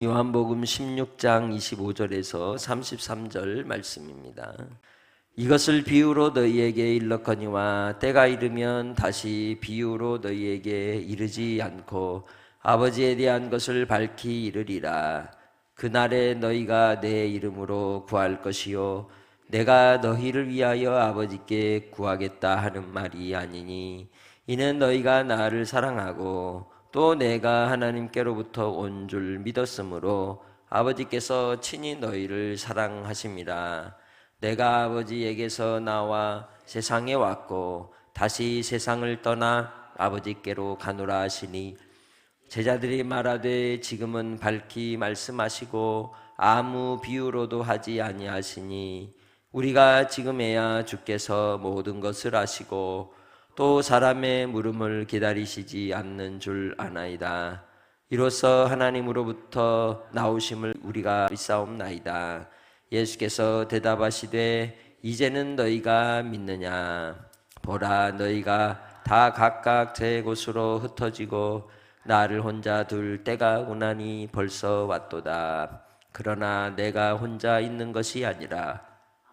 요한복음 16장 25절에서 33절 말씀입니다. 이것을 비유로 너희에게 일렀거니와 때가 이르면 다시 비유로 너희에게 이르지 않고 아버지에 대한 것을 밝히 이르리라. 그날에 너희가 내 이름으로 구할 것이요 내가 너희를 위하여 아버지께 구하겠다 하는 말이 아니니 이는 너희가 나를 사랑하고 또 내가 하나님께로부터 온 줄 믿었으므로 아버지께서 친히 너희를 사랑하심이라. 내가 아버지에게서 나와 세상에 왔고 다시 세상을 떠나 아버지께로 가노라 하시니 제자들이 말하되 지금은 밝히 말씀하시고 아무 비유로도 하지 아니하시니 우리가 지금에야 주께서 모든 것을 아시고 또 사람의 물음을 기다리시지 않는 줄 아나이다. 이로써 하나님으로부터 나오심을 우리가 믿사옵나이다. 예수께서 대답하시되 이제는 너희가 믿느냐? 보라, 너희가 다 각각 제 곳으로 흩어지고 나를 혼자 둘 때가 오나니 벌써 왔도다. 그러나 내가 혼자 있는 것이 아니라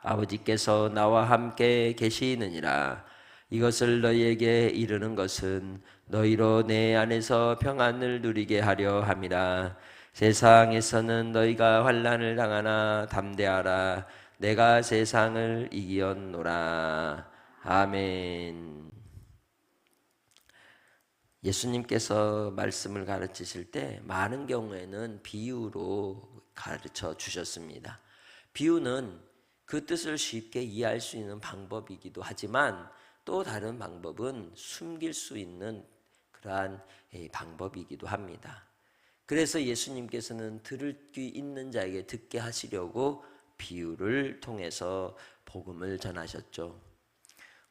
아버지께서 나와 함께 계시느니라. 이것을 너희에게 이르는 것은 너희로 내 안에서 평안을 누리게 하려 함이라. 세상에서는 너희가 환난을 당하나 담대하라. 내가 세상을 이기었노라. 아멘. 예수님께서 말씀을 가르치실 때 많은 경우에는 비유로 가르쳐 주셨습니다. 비유는 그 뜻을 쉽게 이해할 수 있는 방법이기도 하지만 또 다른 방법은 숨길 수 있는 그러한 방법이기도 합니다. 그래서 예수님께서는 들을 귀 있는 자에게 듣게 하시려고 비유를 통해서 복음을 전하셨죠.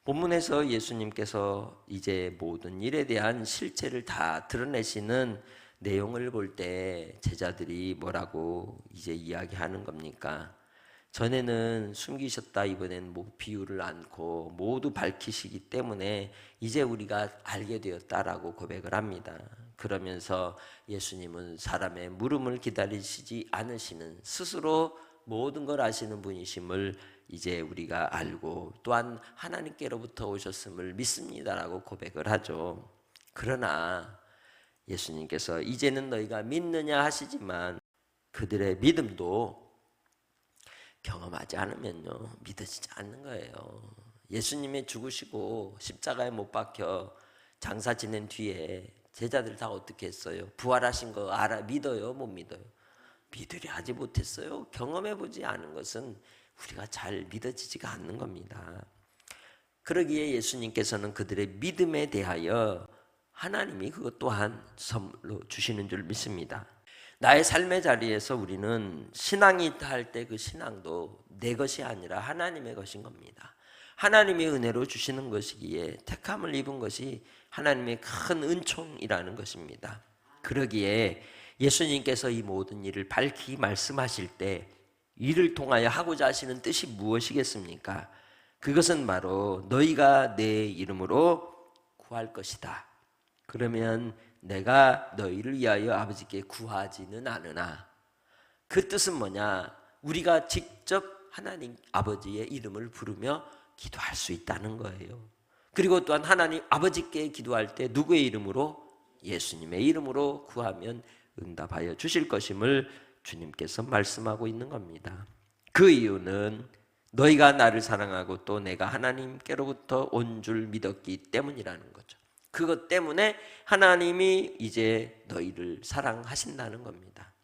본문에서 예수님께서 이제 모든 일에 대한 실체를 다 드러내시는 내용을 볼 때 제자들이 뭐라고 이제 이야기하는 겁니까? 전에는 숨기셨다, 이번에는 비유를 않고 모두 밝히시기 때문에 이제 우리가 알게 되었다라고 고백을 합니다. 그러면서 예수님은 사람의 물음을 기다리시지 않으시는, 스스로 모든 걸 아시는 분이심을 이제 우리가 알고 또한 하나님께로부터 오셨음을 믿습니다라고 고백을 하죠. 그러나 예수님께서 이제는 너희가 믿느냐 하시지만 그들의 믿음도 경험하지 않으면요 믿어지지 않는 거예요. 예수님이 죽으시고 십자가에 못 박혀 장사 지낸 뒤에 제자들 다 어떻게 했어요? 부활하신 거 알아? 믿어요? 못 믿어요? 믿으려 하지 못했어요. 경험해보지 않은 것은 우리가 잘 믿어지지가 않는 겁니다. 그러기에 예수님께서는 그들의 믿음에 대하여 하나님이 그것 또한 선물로 주시는 줄 믿습니다. 나의 삶의 자리에서 우리는 신앙이 있다 할 때 그 신앙도 내 것이 아니라 하나님의 것인 겁니다. 하나님의 은혜로 주시는 것이기에 택함을 입은 것이 하나님의 큰 은총이라는 것입니다. 그러기에 예수님께서 이 모든 일을 밝히 말씀하실 때 이를 통하여 하고자 하시는 뜻이 무엇이겠습니까? 그것은 바로 너희가 내 이름으로 구할 것이다. 그러면 내가 너희를 위하여 아버지께 구하지는 않으나, 그 뜻은 뭐냐? 우리가 직접 하나님 아버지의 이름을 부르며 기도할 수 있다는 거예요. 그리고 또한 하나님 아버지께 기도할 때 누구의 이름으로? 예수님의 이름으로 구하면 응답하여 주실 것임을 주님께서 말씀하고 있는 겁니다. 그 이유는 너희가 나를 사랑하고 또 내가 하나님께로부터 온 줄 믿었기 때문이라는 거죠. 그것 때문에 하나님이 이제 너희를 사랑하신다는 겁니다.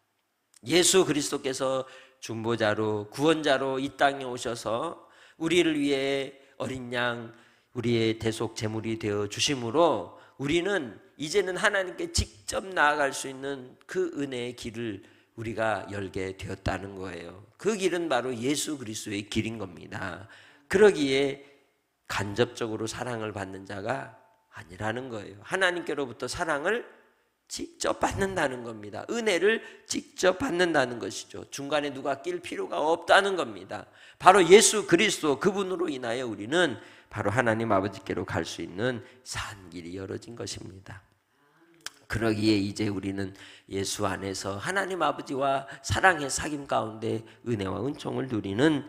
예수 그리스도께서 중보자로 구원자로 이 땅에 오셔서 우리를 위해 어린 양, 우리의 대속 제물이 되어 주심으로 우리는 이제는 하나님께 직접 나아갈 수 있는 그 은혜의 길을 우리가 열게 되었다는 거예요. 그 길은 바로 예수 그리스도의 길인 겁니다. 그러기에 간접적으로 사랑을 받는 자가 아니라는 거예요. 하나님께로부터 사랑을 직접 받는다는 겁니다. 은혜를 직접 받는다는 것이죠. 중간에 누가 낄 필요가 없다는 겁니다. 바로 예수 그리스도, 그분으로 인하여 우리는 바로 하나님 아버지께로 갈 수 있는 산 길이 열어진 것입니다. 그러기에 이제 우리는 예수 안에서 하나님 아버지와 사랑의 사귐 가운데 은혜와 은총을 누리는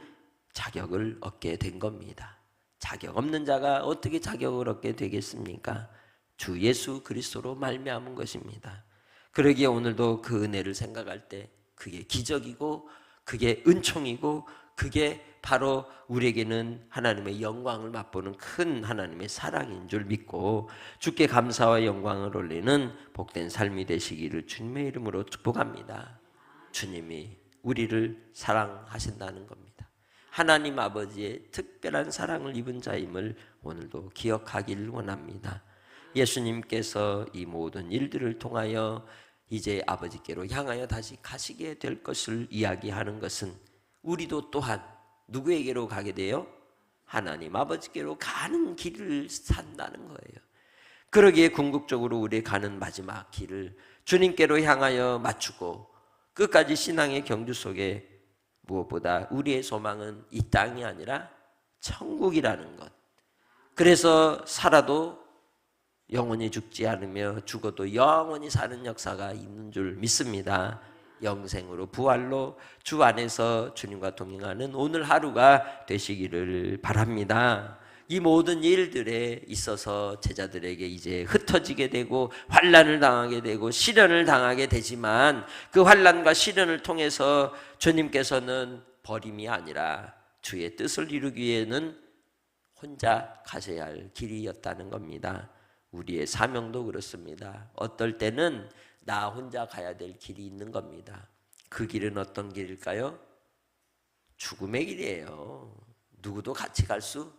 자격을 얻게 된 겁니다. 자격 없는 자가 어떻게 자격을 얻게 되겠습니까? 주 예수 그리스도로 말미암은 것입니다. 그러기에 오늘도 그 은혜를 생각할 때 그게 기적이고 그게 은총이고 그게 바로 우리에게는 하나님의 영광을 맛보는 큰 하나님의 사랑인 줄 믿고 주께 감사와 영광을 올리는 복된 삶이 되시기를 주님의 이름으로 축복합니다. 주님이 우리를 사랑하신다는 겁니다. 하나님 아버지의 특별한 사랑을 입은 자임을 오늘도 기억하기를 원합니다. 예수님께서 이 모든 일들을 통하여 이제 아버지께로 향하여 다시 가시게 될 것을 이야기하는 것은 우리도 또한 누구에게로 가게 돼요? 하나님 아버지께로 가는 길을 산다는 거예요. 그러기에 궁극적으로 우리 가는 마지막 길을 주님께로 향하여 맞추고 끝까지 신앙의 경주 속에 무엇보다 우리의 소망은 이 땅이 아니라 천국이라는 것. 그래서 살아도 영원히 죽지 않으며 죽어도 영원히 사는 역사가 있는 줄 믿습니다. 영생으로 부활로 주 안에서 주님과 동행하는 오늘 하루가 되시기를 바랍니다. 이 모든 일들에 있어서 제자들에게 이제 흩어지게 되고 환난을 당하게 되고 시련을 당하게 되지만 그 환난과 시련을 통해서 주님께서는 버림이 아니라 주의 뜻을 이루기 위해는 혼자 가셔야 할 길이었다는 겁니다. 우리의 사명도 그렇습니다. 어떨 때는 나 혼자 가야 될 길이 있는 겁니다. 그 길은 어떤 길일까요? 죽음의 길이에요. 누구도 같이 갈 수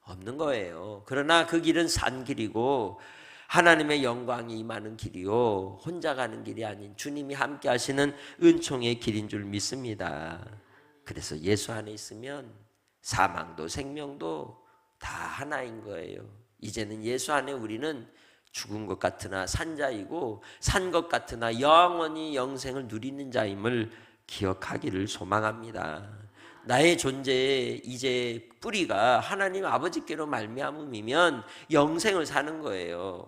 없는 거예요. 그러나 그 길은 산 길이고 하나님의 영광이 임하는 길이요, 혼자 가는 길이 아닌 주님이 함께 하시는 은총의 길인 줄 믿습니다. 그래서 예수 안에 있으면 사망도 생명도 다 하나인 거예요. 이제는 예수 안에 우리는 죽은 것 같으나 산 자이고 산 것 같으나 영원히 영생을 누리는 자임을 기억하기를 소망합니다. 나의 존재의 이제 뿌리가 하나님 아버지께로 말미암음이면 영생을 사는 거예요.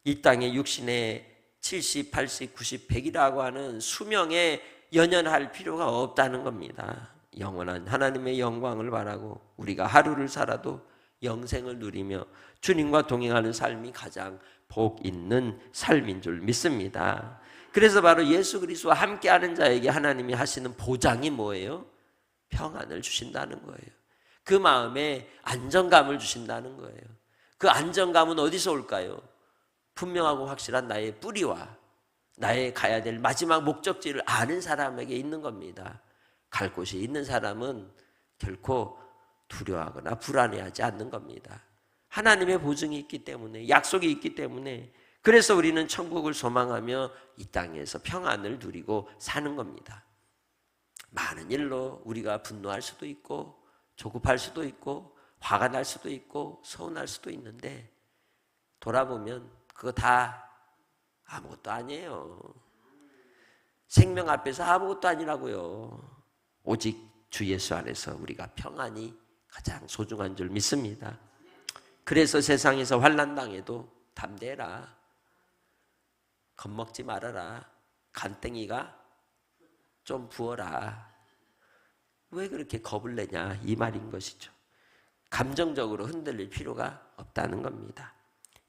이 땅의 육신의 70, 80, 90, 100이라고 하는 수명에 연연할 필요가 없다는 겁니다. 영원한 하나님의 영광을 바라고 우리가 하루를 살아도 영생을 누리며 주님과 동행하는 삶이 가장 복 있는 삶인 줄 믿습니다. 그래서 바로 예수 그리스도와 함께하는 자에게 하나님이 하시는 보장이 뭐예요? 평안을 주신다는 거예요. 그 마음에 안정감을 주신다는 거예요. 그 안정감은 어디서 올까요? 분명하고 확실한 나의 뿌리와 나의 가야 될 마지막 목적지를 아는 사람에게 있는 겁니다. 갈 곳이 있는 사람은 결코 두려워하거나 불안해하지 않는 겁니다. 하나님의 보증이 있기 때문에, 약속이 있기 때문에, 그래서 우리는 천국을 소망하며 이 땅에서 평안을 누리고 사는 겁니다. 많은 일로 우리가 분노할 수도 있고 조급할 수도 있고 화가 날 수도 있고 서운할 수도 있는데 돌아보면 그거 다 아무것도 아니에요. 생명 앞에서 아무것도 아니라고요. 오직 주 예수 안에서 우리가 평안이 가장 소중한 줄 믿습니다. 그래서 세상에서 환난 당해도 담대해라. 겁먹지 말아라. 간땡이가 좀 부어라. 왜 그렇게 겁을 내냐, 이 말인 것이죠. 감정적으로 흔들릴 필요가 없다는 겁니다.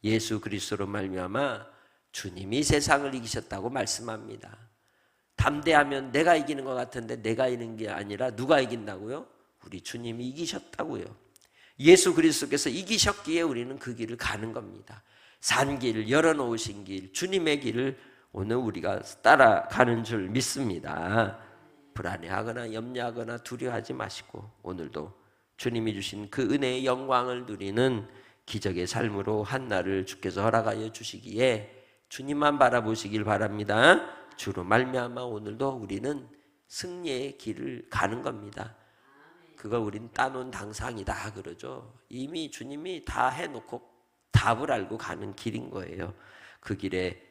예수 그리스도로 말미암아 주님이 세상을 이기셨다고 말씀합니다. 담대하면 내가 이기는 것 같은데 내가 이기는 게 아니라 누가 이긴다고요? 우리 주님이 이기셨다고요. 예수 그리스도께서 이기셨기에 우리는 그 길을 가는 겁니다. 산 길, 열어놓으신 길, 주님의 길을 오늘 우리가 따라가는 줄 믿습니다. 불안해하거나 염려하거나 두려워하지 마시고 오늘도 주님이 주신 그 은혜의 영광을 누리는 기적의 삶으로 한 날을 주께서 허락하여 주시기에 주님만 바라보시길 바랍니다. 주로 말미암아 오늘도 우리는 승리의 길을 가는 겁니다. 그걸 우린 따놓은 당상이다 그러죠. 이미 주님이 다 해놓고 답을 알고 가는 길인 거예요. 그 길에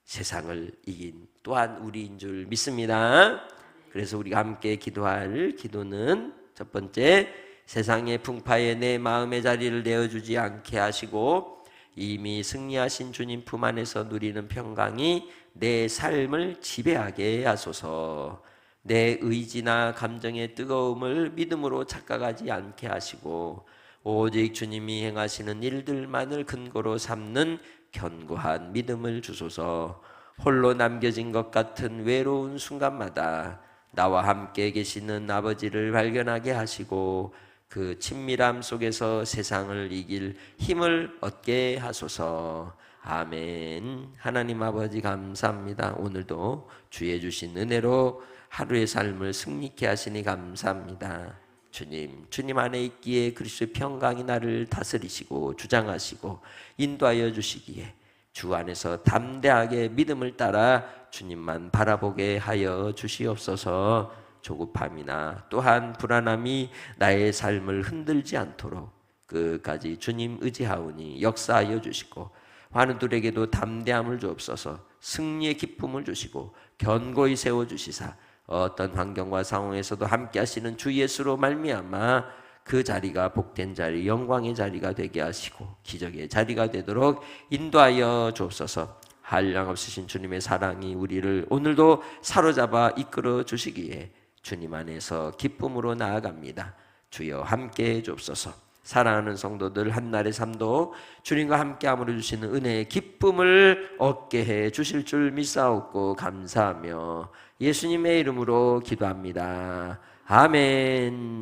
세상을 이긴 또한 우리인 줄 믿습니다. 그래서 우리가 함께 기도할 기도는 첫 번째, 세상의 풍파에 내 마음의 자리를 내어주지 않게 하시고 이미 승리하신 주님 품 안에서 누리는 평강이 내 삶을 지배하게 하소서. 내 의지나 감정의 뜨거움을 믿음으로 착각하지 않게 하시고 오직 주님이 행하시는 일들만을 근거로 삼는 견고한 믿음을 주소서. 홀로 남겨진 것 같은 외로운 순간마다 나와 함께 계시는 아버지를 발견하게 하시고 그 친밀함 속에서 세상을 이길 힘을 얻게 하소서. 아멘. 하나님 아버지 감사합니다. 오늘도 주의 주신 은혜로 하루의 삶을 승리케 하시니 감사합니다. 주님 안에 있기에 그리스도의 평강이 나를 다스리시고 주장하시고 인도하여 주시기에 주 안에서 담대하게 믿음을 따라 주님만 바라보게 하여 주시옵소서. 조급함이나 또한 불안함이 나의 삶을 흔들지 않도록 끝까지 주님 의지하오니 역사하여 주시고 환우들에게도 담대함을 주옵소서. 승리의 기쁨을 주시고 견고히 세워주시사 어떤 환경과 상황에서도 함께 하시는 주 예수로 말미암아 그 자리가 복된 자리, 영광의 자리가 되게 하시고 기적의 자리가 되도록 인도하여 주옵소서. 한량 없으신 주님의 사랑이 우리를 오늘도 사로잡아 이끌어 주시기에 주님 안에서 기쁨으로 나아갑니다. 주여 함께해 주옵소서. 사랑하는 성도들 한날의 삶도 주님과 함께함으로 주시는 은혜의 기쁨을 얻게 해 주실 줄 믿사옵고 감사하며 예수님의 이름으로 기도합니다. 아멘.